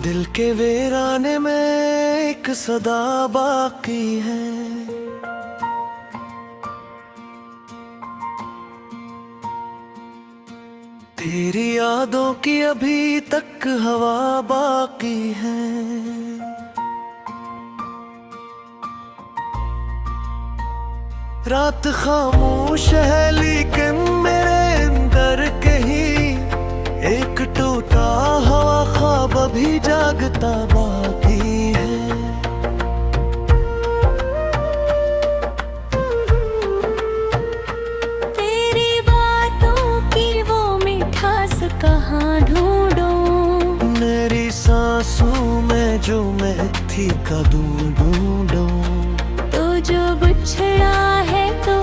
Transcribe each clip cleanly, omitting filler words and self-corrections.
दिल के वीराने में एक सदा बाकी है। तेरी यादों की अभी तक हवा बाकी है। रात खामोश है लेकिन मेरे अंदर कहीं एक टूटा हुआ ख्वाब अभी जागता बाकी है। तेरी बातों की वो मिठास कहाँ ढूंढूं, मेरी सांसों में जो मैं थी कदूं ढूंढूं। तो जो बिछड़ा है तो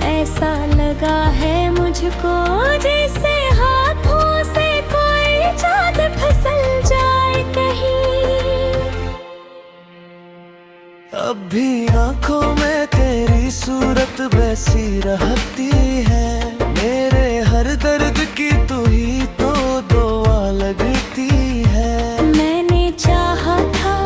ऐसा लगा है मुझको जैसे हाथों से कोई चाँद फिसल जाए कहीं। अब भी आंखों में तेरी सूरत वैसी रहती है। मेरे हर दर्द की तू ही तो दुआ लगती है। मैंने चाहा था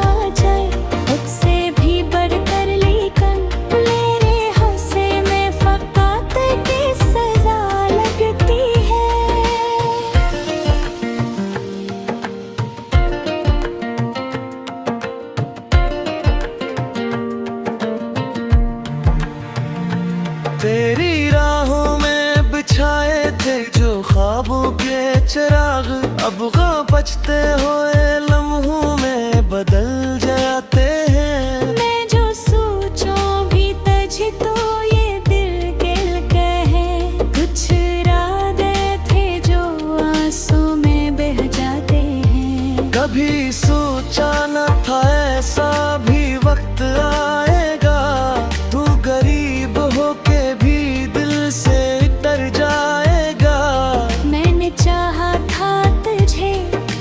जाए खुद से भी बढ़कर, लेकिन मेरे हंसे में फकात की सजा लगती है। तेरी राहों में बिछाए थे जो ख्वाबों के चिराग, अब गम बचते हुए लम्हों में बदल जाते हैं। मैं जो सोचूं भी तझी तो ये दिल गिल कहे, कुछ इरादे थे जो आंसू में बह जाते हैं। कभी सोचा न था ऐसा भी वक्त आएगा, तू गरीब होके भी दिल से डर जाएगा। मैंने चाहा था तुझे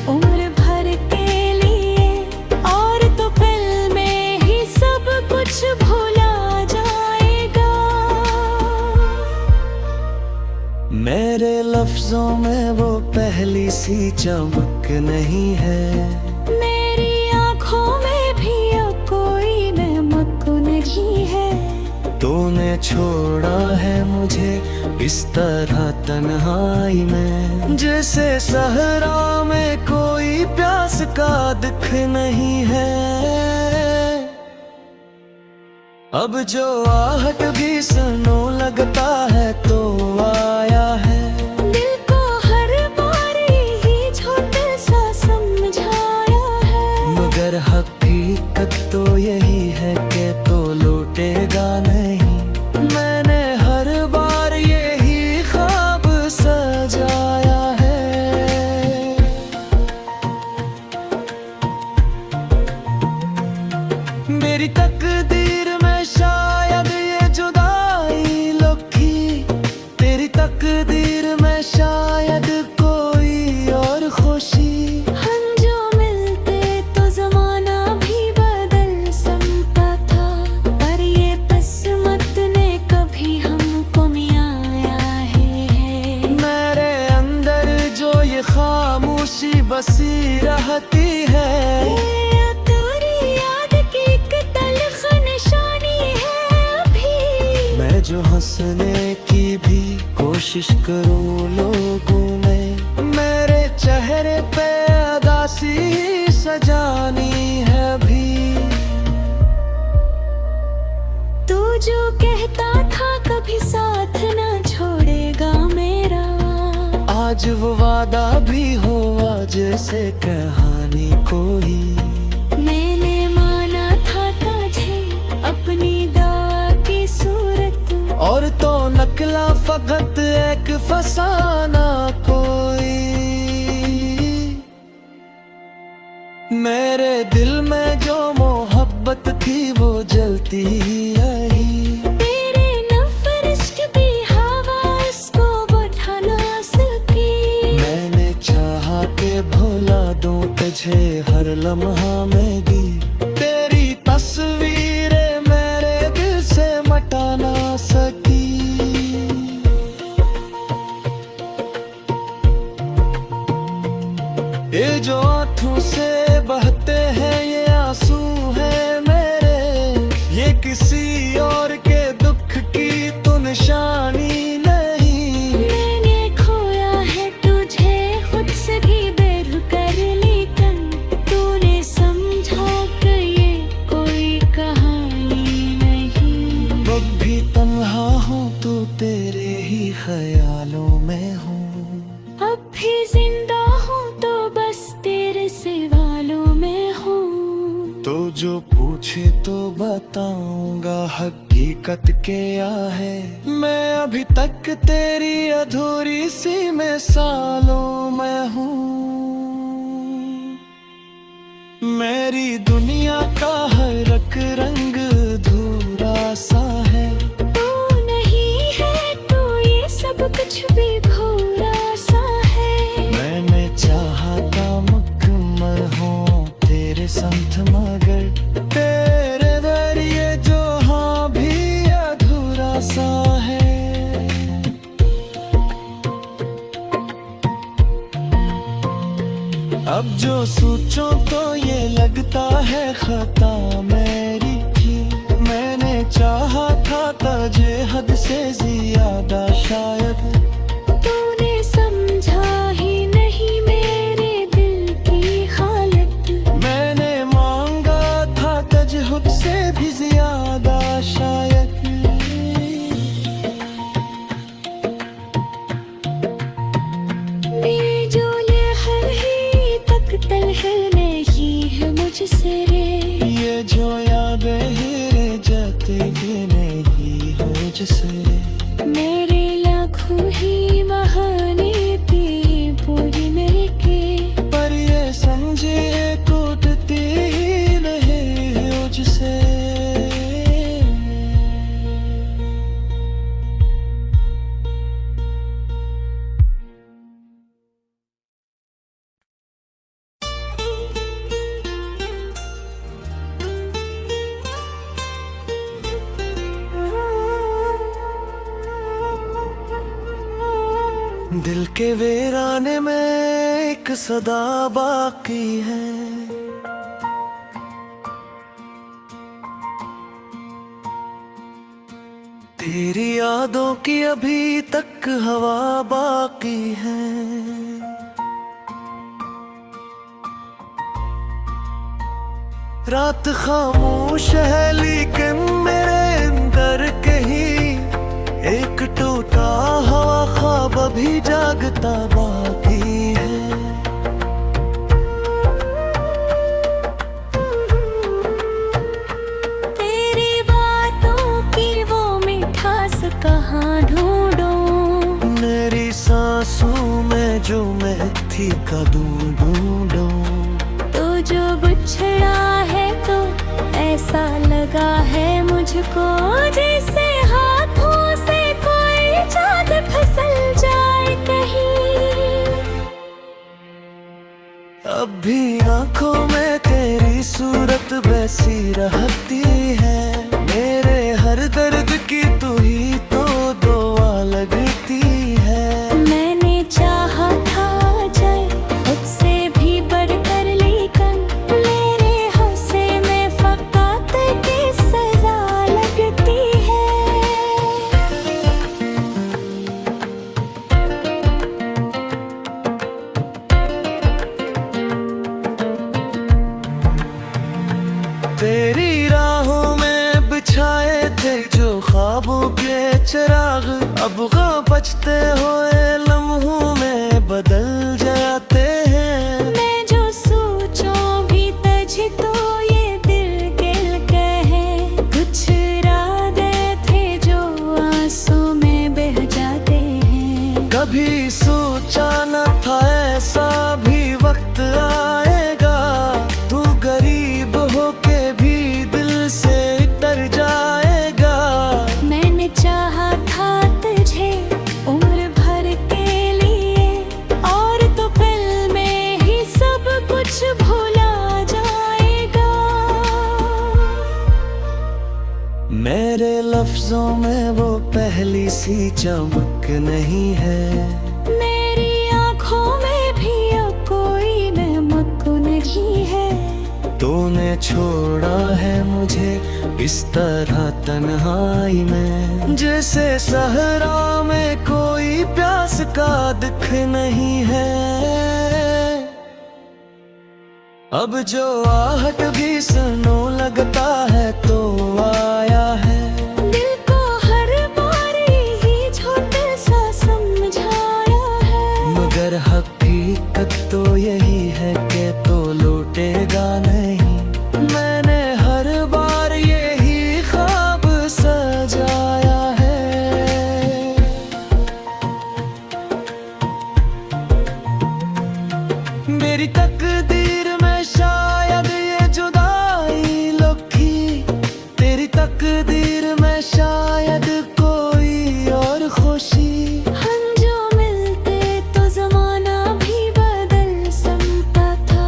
उम्र भर के लिए, और तो पल में ही सब कुछ भुला जाएगा। मेरे लफ्जों में वो पहली सी चमक नहीं है। मेरी आँखों में भी अब कोई नमक नहीं है। तूने छोड़ा है मुझे इस तरह तन्हाई में, जैसे सहरा में कोई प्यास का दुख नहीं है। अब जो आहट भी सुनो लगता है तो आया है। दिल को हर बार ही छोटे सा समझाया है, मगर हकीकत तो यही है कि तो लौटेगा नहीं। मैंने हर बार यही ख्वाब सजाया है। मेरी तकदीर में शायद ये जुदाई लिखी, तेरी तकदीर में शायद कोई और खुशी। हम जो मिलते तो जमाना भी बदल सकता था, पर ये किस्मत ने कभी हमको मिलाया है। मेरे अंदर जो ये खामोशी बसी रहती है, ये तेरी याद की एक तल्ख निशानी है अभी। मैं जो हंसने की भी कोशिश करूं लोगों में, मेरे चेहरे पे उदासी सजानी है अभी। तू जो कहता था कभी साथ ना छोड़ेगा मेरा, आज वो वादा भी हुआ जैसे कहानी कोई। मैंने माना था तुझे अपनी दुआ की सूरत, और तो नकला फकत एक फसाना कोई। मेरे दिल में जो मोहब्बत थी वो जलती रही। तेरे नफरत भी हवा इसको बुझा ना सकी। मैंने चाहा के भुला दूं तुझे हर लम्हा में दी। तेरी तस्वीरें मेरे दिल से मिटा ना सकी। ये जो आँखों से पूछे तो बताऊंगा हकीकत क्या है। मैं अभी तक तेरी अधूरी सी मिसालों में हूँ। मेरी दुनिया का हर एक रंग अधूरा सा है। तू नहीं है तो ये सब कुछ भी भूरा सा है। मैंने चाहा था मुकम्मल हो तेरे संग, मगर तेरे जरिए जो हाँ भी अधूरा सा है। अब जो सोचो तो ये लगता है खता मेरी थी। मैंने चाहा था तुझे हद से ज्यादा शायद। तूने समझा ही नहीं मेरे दिल की हालत। मैंने मांगा था तुझे खुद से भी ज्यादा शायद। ये जो लहर ही तकतल है नहीं है मुझसे रे। ये जो यादें हीरे जाते भी नहीं हो जिससे। मेरे लाखों ही बहाने तेरी पूरी मेरे के। पर ये समझे टूटती ही नहीं हो जिसे। दिल के वीराने में एक सदा बाकी है। तेरी यादों की अभी तक हवा बाकी है। रात खामोश है लेकिन मेरे अंदर कहीं एक टूटा हवा ख्वाब अभी जागता बाकी है। तेरी बातों की वो मिठास कहाँ ढूंढूं। मेरी सांसों में जो मैं थी कदूं ढूंढूं। तो जो बिछड़ा है तो ऐसा लगा है मुझको जैसे हाथों से कोई चाँद फिसल जाए कहीं। अब भी आंखों में तेरी सूरत वैसी रहती है। मेरे हर दर्द की तू ही तो दुआ लगती है। मैंने चाहा था जाए खुद से भी बढ़कर लेकिन मेरे हंसे में फकात की सजा लगती है। तेरी राहों में बिछाए थे जो ख्वाबों के चिराग, अब गम बचते हुए लम्हों में बदल जाते हैं। मैं जो सोचूं भी तुझे तो ये दिल गिल कहे। कुछ इरादे थे जो आंसू में बह जाते हैं। कभी सोचा न था ऐसा भी वक्त आएगा। तू गरीब होके भी दिल से डर जाएगा। मैंने चाहा था तुझे उम्र भर के लिए और तो पल में ही सब कुछ भुला जाएगा। मेरे लफ्जों में वो पहली सी चमक नहीं है। मेरी आँखों में भी अब कोई नमक नहीं है। तूने छोड़ा है मुझे इस तरह तन्हाई में, जैसे सहरा में कोई प्यास का दुख नहीं है। अब जो आहट भी सुनो लगता है तो आया है। दिल को हर बारी ही छोटे सा समझाया है। मगर हकीकत तो यही है कि तो लौटेगा नहीं। मैंने हर बार तकदीर में शायद कोई और खुशी। हम जो मिलते तो जमाना भी बदल सकता था,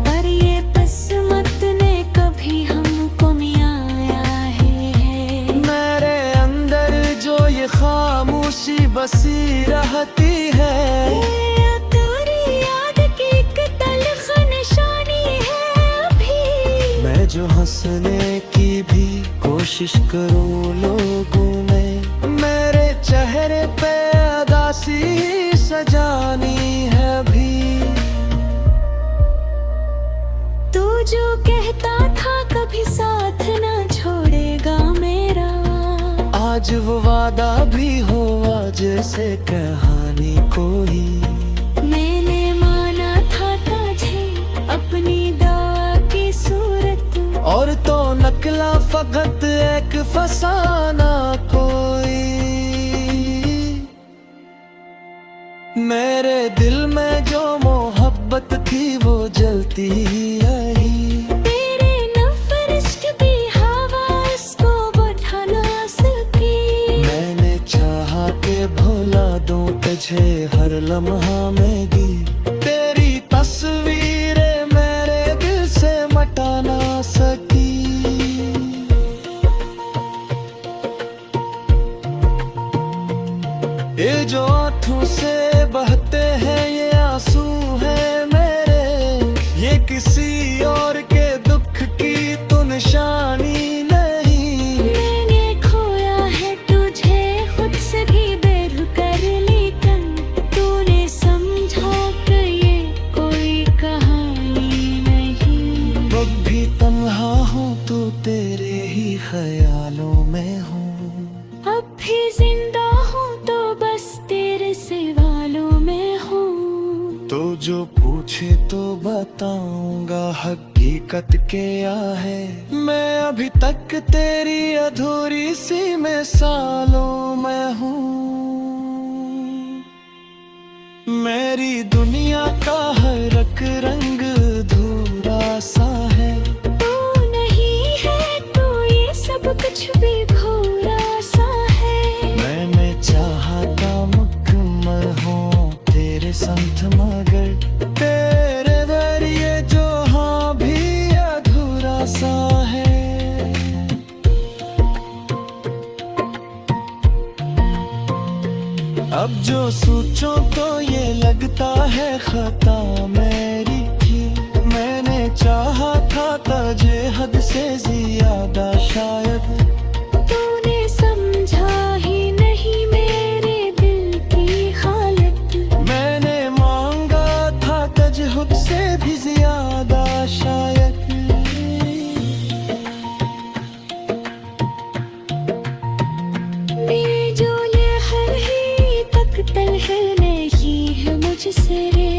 पर ये किस्मत ने कभी हमको मिलाया है। मेरे अंदर जो ये खामोशी बसी रहती है, ये तेरी याद की एक तल्ख निशानी है अभी। मैं जो हंसने की भी कोशिश करूं लोगों में, मेरे चेहरे पे उदासी सजानी है भी। तू जो कहता था कभी साथ ना छोड़ेगा मेरा, आज वो वादा भी हुआ जैसे कहानी कोई। मैंने माना था तुझे अपनी दुआ की सूरत, और तो नकला फकत एक फसाना कोई। मेरे दिल में जो मोहब्बत थी वो जलती रही। तेरे नफरत भी हवा इसको बुझा ना सकी। मैंने चाहा के भुला दूं तुझे हर लम्हा में दी, तेरी तस्वीरें मेरे दिल से मिटा ना सकी। ये जो आंखों से बहते हैं ये आंसू हैं मेरे, ये किसी और के दुख की तो निशानी नहीं। मैंने खोया है तुझे खुद से भी बेर कर, लेकिन तूने समझा कि ये कोई कहानी नहीं। अब भी तन्हा हूँ तो तेरे ही ख्यालों में हूँ। अब भी जिंदा हूँ तो बस तेरे सवालों में हूँ। तो जो पूछे तो बताऊंगा हकीकत क्या है। मैं अभी तक तेरी अधूरी सी मिसालों में हूँ। मेरी दुनिया का हर एक रंग अधूरा सा है। तू नहीं है तो ये सब कुछ भी भूरा सा है। मैंने चाहा था मुकम्मल हो तेरे संग, मगर तेरे जरिए जो हाँ भी अधूरा सा है। अब जो सोचो तो ये लगता है खता मेरी थी। मैंने चाहा था तुझे हद से ज्यादा शायद, तूने समझा ही नहीं मेरे दिल की हालत। मैंने मांगा था तुझे खुद से भी ज्यादा शायद। ये जो लहर ही तक तलहर नहीं है मुझसे रे,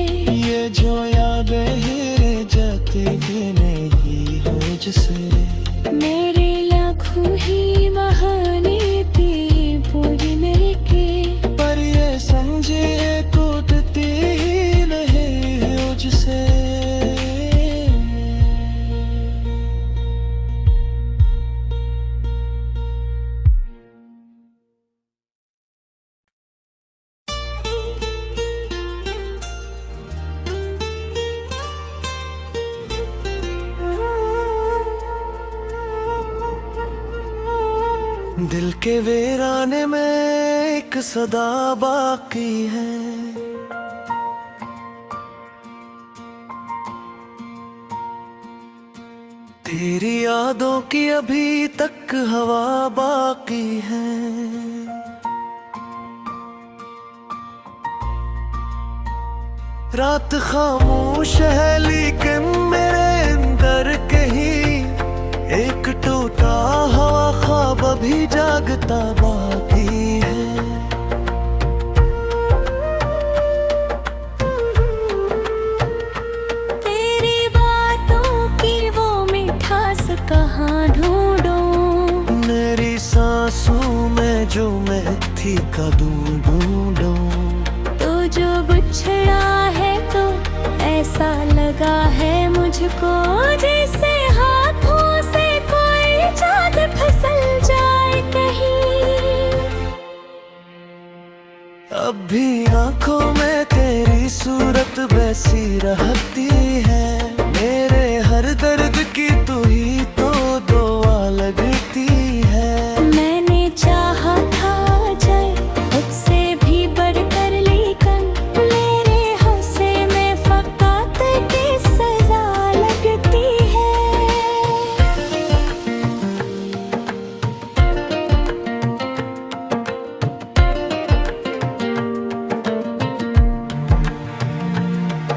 ये जो यादें हैं जाते भी नहीं हो मुझसे रे। मेरे लाखों ही बहाने थी पूरी मेरे के, पर ये समझे टूटती ही नहीं है मुझसे। दिल के वीराने में एक सदा बाकी है। तेरी यादों की अभी तक हवा बाकी है। रात खामोश है लेकिन मेरे अंदर कहीं एक टूटा हवा ख्वाब अभी जागता बाकी है। तेरी बातों की वो मिठास कहाँ ढूंढूं, मेरी सांसों में जो मैं थी कदूं ढूंढूं। तो जो बिछड़ा है तो ऐसा लगा है मुझको जैसे हाथों से कोई चाँद फिसल वैसी रहती है। मेरे हर दर्द की तू ही तो दुआ लगती है। मैंने चाहा था जय खुद से भी बढ़कर, लेकिन मेरे हंसे में फकात की सजा लगती है।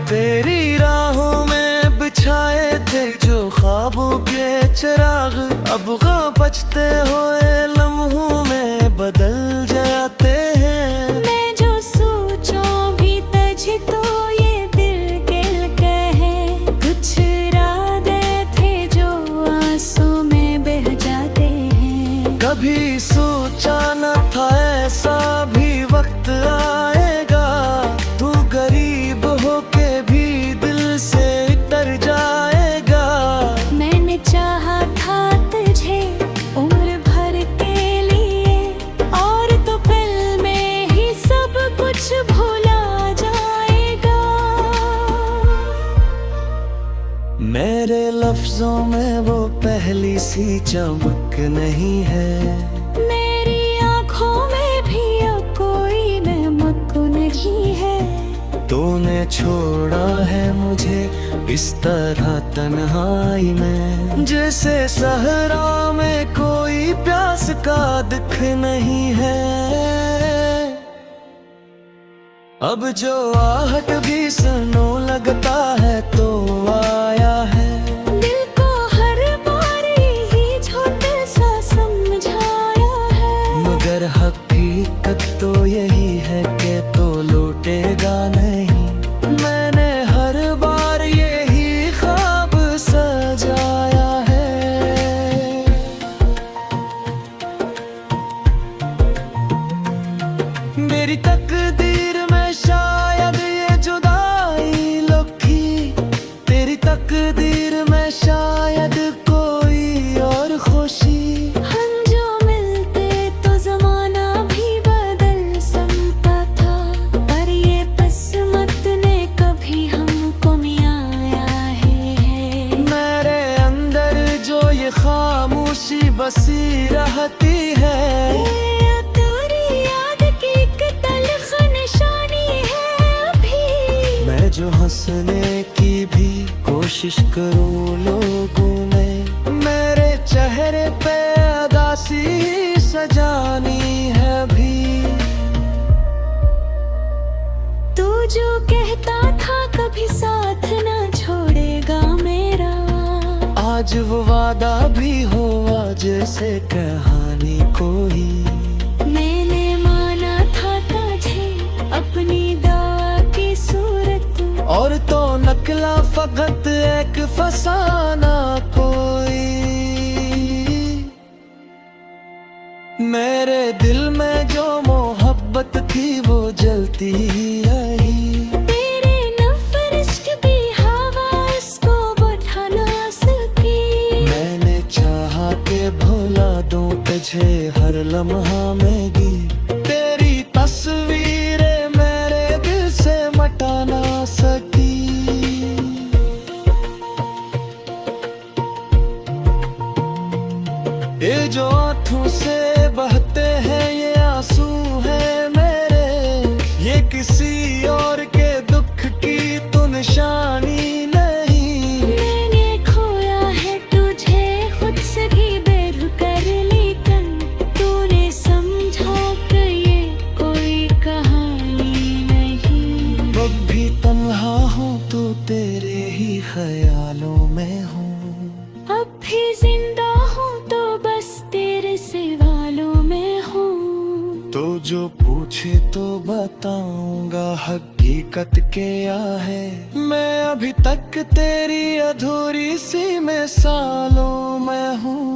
तेरी राहों में बिछाए थे जो ख्वाबों के चिराग, अब गम बचते हुए लम्हों में बदल जाते हैं। मैं जो सोचूं भी तझ तो ये दिल गिल कहे, कुछ इरादे थे जो आंसू में बह जाते हैं। कभी सोचा न था ऐसा भी वक्त आएगा, तू गरीब होके भी दिल से तर जाएगा। मैंने चाहा था तुझे उम्र भर के लिए, और तो पल में ही सब कुछ भुला जाएगा। मेरे लफ्जों में वो पहली सी चमक नहीं है। मेरी आँखों में भी अब कोई नमक नहीं है। तूने छोड़ा है मुझे इस तरह तन्हाई में, जैसे सहरा में कोई प्यास का दुख नहीं है। अब जो आहट भी सुनो लगता है तो आया है। दिल को हर बार ही छोटा सा समझाया है, मगर हकीकत तो यही है कि तो लौटेगा नहीं। मैंने हर बार यही ख्वाब सजाया है। मेरी तकदीर में शायद ये जुदाई लिखी, तेरी तकदीर में शायद कोई और खुशी। हम जो मिलते तो जमाना भी बदल सकता था, पर ये किस्मत ने कभी हमको मिलाया है। मेरे अंदर जो ये खामोशी बसी रहती है, ये तेरी याद की एक तल्ख निशानी है अभी। मैं जो हंसने की भी कोशिश करूं लोगों में, मेरे चेहरे पे उदासी सजानी है भी। तू जो कहता था कभी साथ ना छोड़ेगा मेरा, आज वो वादा भी हुआ जैसे कहानी कोई। मैंने माना था तुझे अपनी दुआ की सूरत, और तो नकला फकत एक फसाना कोई। मेरे दिल में जो मोहब्बत थी वो जलती रही। तेरे नफरत भी हवा इसको बुझा ना सकी। मैंने चाहा के भुला दूं तुझे हर लम्हा में गी, तेरी तस्वीरें मेरे दिल से मिटा ना सकी। ये जो आंखों से बहते हैं ये आंसू हैं मेरे, ये किसी और के दुख की तो निशानी नहीं। मैंने खोया है तुझे खुद से भी बेर कर, लेकिन तूने समझा कि ये कोई कहानी नहीं। अब भी तन्हा हूँ तो तेरे ही ख्यालों में हूँ। अब भी जिंदा हूँ तो बस तेरे सवालों में हूँ। तो जो पूछे तो बताऊंगा हकीकत क्या है। मैं अभी तक तेरी अधूरी सी मिसालों में हूँ।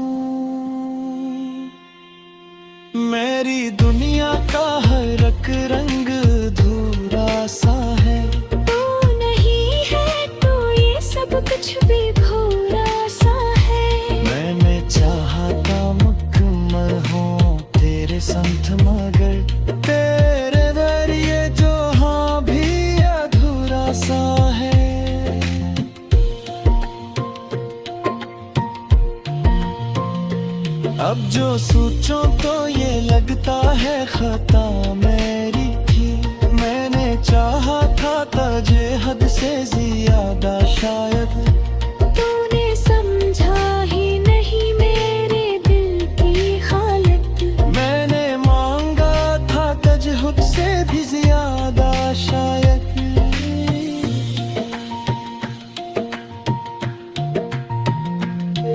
मेरी दुनिया का हर एक रंग अधूरा सा है। तू नहीं है तो ये सब कुछ भी भूरा सा है। मैंने चाहा था मुकम्मल हो तेरे संत, मगर तेरे दरिए जो हाँ भी अधूरा सा अब जो सोचो तो ये लगता है खता मेरी थी। मैंने चाहा था तुझे हद से ज्यादा शायद, तूने समझा ही नहीं मेरे दिल की हालत। मैंने मांगा था तुझे खुद से भी ज्यादा शायद।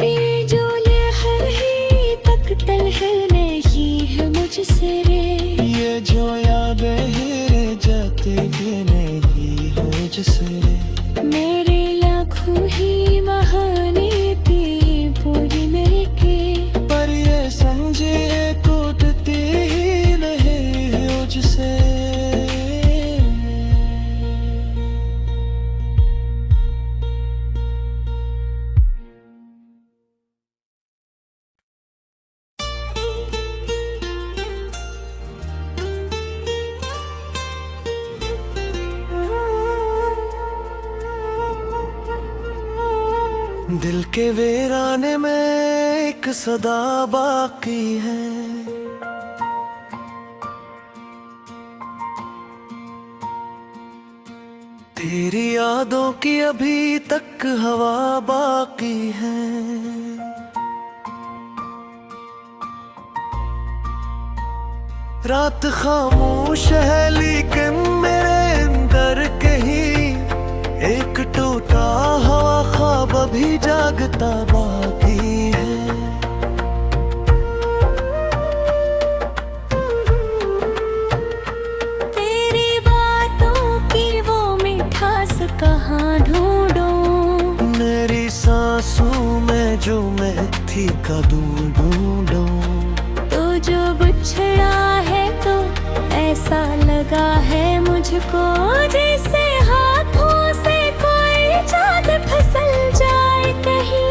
ये जो लहर है तक तलहर नहीं है मुझसे रे। ये जो यादें हैं जाते भी नहीं हो मुझसे रे। मेरे लाखों ही बहाने थे पूरी मेरे के, पर ये समझे टूटती ही नहीं है मुझसे। दिल के वीराने में एक सदा बाकी है, तेरी यादों की अभी तक हवा बाकी है। रात खामोश है लेकिन मेरे अंदर कहीं एक टूटा हवा ख्वाब अभी जागता बाकी है। तेरी बातों की वो मिठास कहाँ ढूंढूं। मेरी सांसों में जो महकती का ढूंढूं। तो जो बिछड़ा है तो ऐसा लगा है मुझको जैसे हाथों से कोई चाँद फिसल जाए कहीं।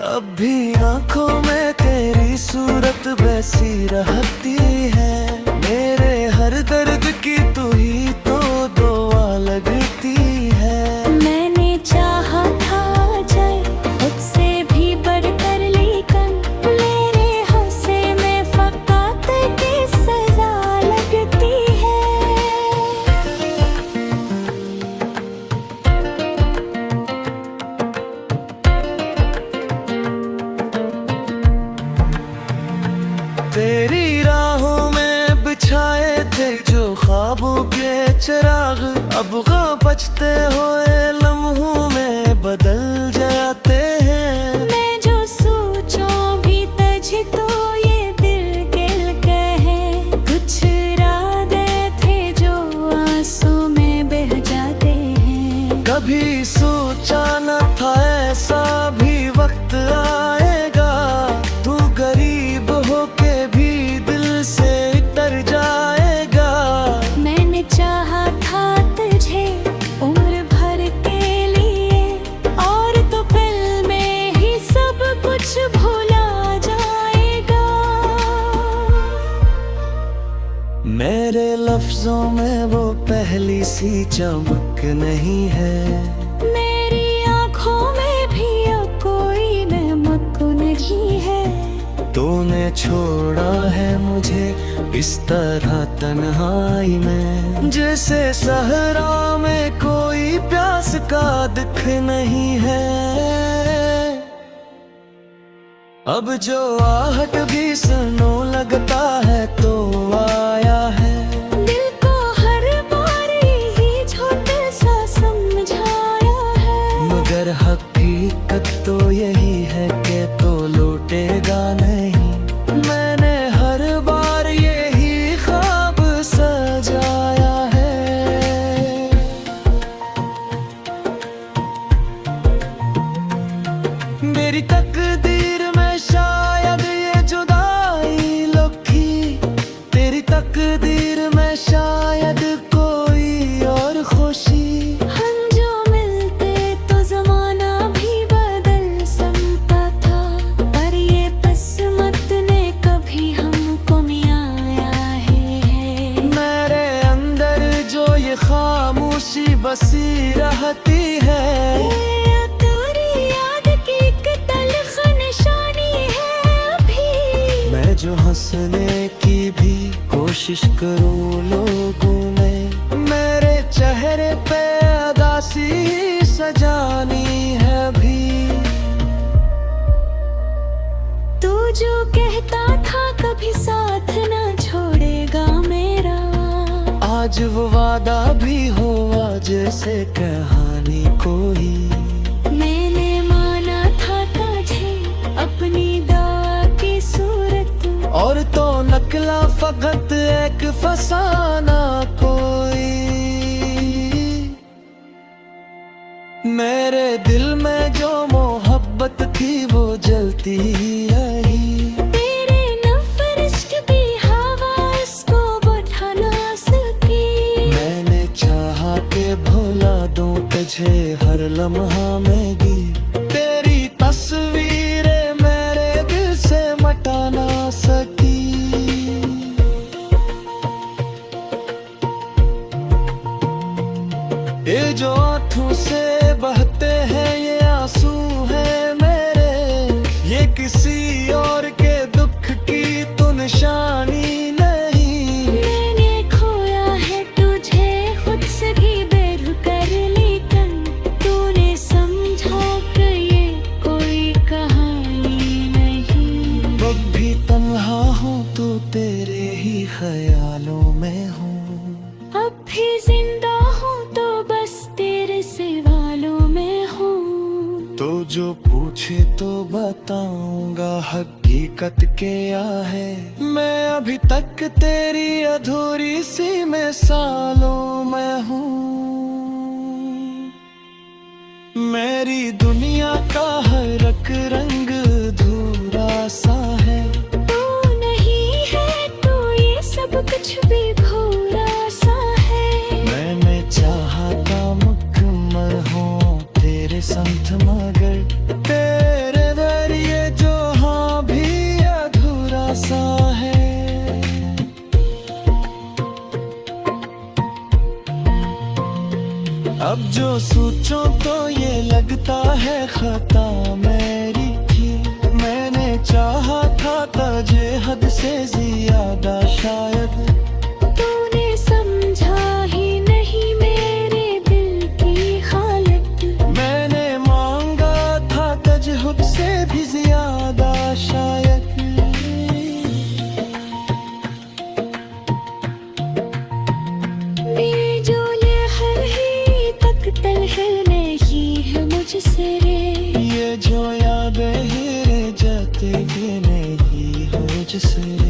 अब भी आंखों में तेरी सूरत वैसी रहती है। मेरे हर दर्द की तू ही तो दुआ लगती है। मैंने चाहा था जाए खुद से भी बढ़कर लेकिन मेरे हंसे में फकात की सजा लगती है। तेरी राहों में बिछाए थे जो ख्वाबों के चिराग, अब बचते हुए लम्हों में बदल जाते हैं। मैं जो सोचूं भी तुझे तो ये दिल गिल कहे, कुछ इरादे थे जो आंसू में बह जाते हैं। कभी सोचा न था ऐसा भी वक्त आएगा, तू गरीब होके भी दिल से तर जाएगा। मैंने चाहा था तुझे उम्र भर के लिए और तो पल में ही सब कुछ भुला जाएगा। मेरे लफ्जों में वो पहली सी चमक नहीं है। मेरी आँखों में भी अब कोई नमक नहीं है। तूने छोड़ा है मुझे इस तरह तन्हाई में, जैसे सहरा में कोई प्यास का दुख नहीं है। अब जो आहट भी सुनो लगता है तो आया है। दिल को हर बार ही छोटा सा समझाया है, मगर हकीकत तो यही है कि तो लौटेगा नहीं। मैंने हर बार यही ख्वाब सजाया है। मेरी तकदीर में शायद ये जुदाई लिखी, तेरी तकदीर में शायद कोई और खुशी। हम जो मिलते तो जमाना भी बदल सकता था, पर ये किस्मत ने कभी हमको मिलाया है। मेरे अंदर जो ये खामोशी बसी रहती है, ये तेरी याद की एक तलख कोशिश करूं लोगों में मेरे चेहरे पे उदासी सजानी है भी। तू जो कहता था कभी साथ ना छोड़ेगा मेरा, आज वो वादा भी हुआ जैसे कहानी कोई। मैंने माना था तुझे अपनी दुआ की सूरत, और तो नकला फकत एक फसाना कोई। मेरे दिल में जो मोहब्बत थी वो जलती रही। तेरे नफर इश्क भी हवा इसको बुझा ना सकी। मैंने चाहा के भुला दूं तुझे हर लम्हा में गी। तेरी तस्वीरें मेरे दिल से मिटा ना सकी। ये जो आंखों से बहते हैं ये आंसू हैं मेरे, ये किसी और के दुख की तो निशानी नहीं। मैंने खोया है तुझे खुद से भी बेर कर लेकिन तूने समझा कि ये कोई कहानी नहीं। अब भी तन्हा हूँ तो तेरे ही ख्यालों में हूँ। अब भी जिंदा हूँ तो बस तेरे सवालों में हूँ। तो जो पूछे तो बताऊंगा हकीकत क्या है। मैं अभी तक तेरी अधूरी सी मिसालों में हूँ। मेरी दुनिया का हर एक रंग अधूरा सा है। तू नहीं है तो ये सब कुछ भी भूरा सा है। मैंने चाहा था मुकम्मल हो तेरे संग मगर तेरे जरिए जो हाँ भी अधूरा सा है। अब जो सोचो तो ये लगता है खता मेरी थी। मैंने चाहा था तुझे हद से ज्यादा शायद। तूने समझा ही नहीं मेरे दिल की हालत। मैंने मांगा था तुझे खुद से भी ज्यादा शायद। ये जो लहर ही तक तलहर नहीं है मुझसे रे। ये जो यादें हैं जाते भी नहीं हो मुझसे।